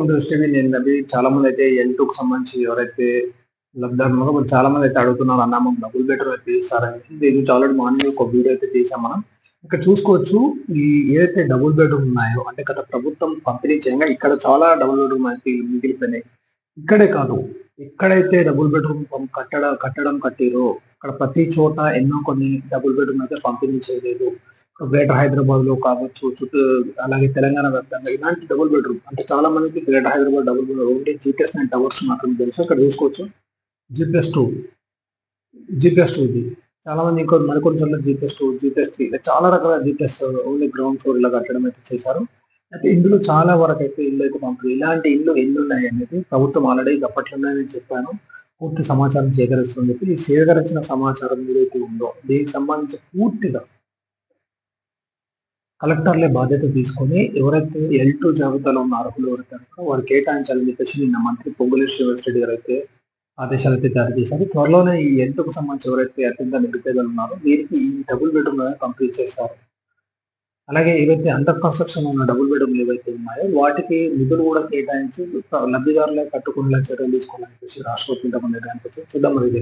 దృష్టిని నేను రవి చాలా మంది అయితే L2కి సంబంధించి ఎవరైతే లబ్ధిదారులు చాలా మంది అయితే అడుగుతున్నారు అన్న మాకు డబుల్ బెడ్రూమ్ అయితే ఇస్తారని. ఇది ఆల్రెడీ మార్నింగ్ ఒక వీడియో అయితే చేసాం మనం. ఇక్కడ చూసుకోవచ్చు ఈ ఏదైతే డబుల్ బెడ్రూమ్ ఉన్నాయో అంటే గత ప్రభుత్వం పంపిణీ చేయంగా ఇక్కడ చాలా డబుల్ బెడ్రూమ్ అయితే మిగిలిపోయినాయి. ఇక్కడే కాదు ఎక్కడైతే డబుల్ బెడ్రూమ్ కట్టడం కట్టిరో అక్కడ ప్రతి చోట ఎన్నో కొన్ని డబుల్ బెడ్రూమ్ అయితే పంపిణీ చేయలేదు. గ్రేటర్ హైదరాబాద్ లో కావచ్చు చుట్టూ అలాగే తెలంగాణ వ్యాప్తంగా ఇలాంటి డబుల్ బెడ్రూమ్ అంటే చాలా మందికి greater Hyderabad double bedroom only G+9 towers మాత్రం తెలుసు. ఇక్కడ చూసుకోవచ్చు G+2 ఇది చాలా మంది ఇంకో మరికొన్ని చోట్ల G+2 G+3 ఇలా చాలా రకాల G+ ఓన్లీ గ్రౌండ్ ఫ్లోర్ ఇలా కట్టడం అయితే చేశారు. అయితే ఇందులో చాలా వరకు అయితే ఇల్లు అయితే పంపారు. ఇలాంటి ఇల్లు ఎన్ని ఉన్నాయి అనేది ప్రభుత్వం ఆల్రెడీ అప్పట్లోనే నేను చెప్పాను పూర్తి సమాచారం సేకరిస్తుందని చెప్పి. ఈ సేకరించిన సమాచారం ఏదైతే ఉందో దీనికి సంబంధించి పూర్తిగా కలెక్టర్లే బాధ్యత తీసుకొని ఎవరైతే L2 జాబితాలో ఉన్న అర్హులు ఎవరైతే వారు కేటాయించాలని చెప్పేసి నిన్న మంత్రి పొంగులేటి శ్రీనివాసరెడ్డి గారు అయితే ఆదేశాలు అయితే జారీ చేశారు. త్వరలోనే ఈ L2కు సంబంధించి ఎవరైతే అత్యంత నిరుపేదలు ఉన్నారో వీరికి ఈ డబుల్ బెడ్రూమ్ కంప్లీట్ చేస్తారు. అలాగే ఏవైతే అండర్ కన్స్ట్రక్షన్ ఉన్న డబుల్ బెడ్రూమ్ ఏవైతే ఉన్నాయో వాటికి నిధులు కూడా కేటాయించి లబ్ధిదారులే కట్టుకునేలా చర్యలు తీసుకోవాలని చెప్పేసి రాష్ట్రపతి నిర్ణయానికి చూద్దాం. మరి ఇది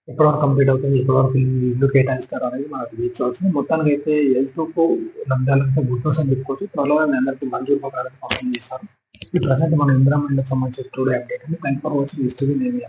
ఎప్పటివరకు కంప్లీట్ అవుతుంది, ఎప్పటివరకు ఇల్లు కేటాయిస్తారు అనేది మనకు తీర్చవలసింది. మొత్తానికి అయితే L2కు లబ్ధాలైతే గుడ్ న్యూస్ అని చెప్పుకోవచ్చు. త్వరలో అందరికీ మంజూరు పత్రాలను పంపిణీ చేస్తారు. ఈ ప్రజెంట్ మన ఇందిరా మహిళకు సంబంధించిన టుడే అప్డేట్ అండి. Thank for watching. నేను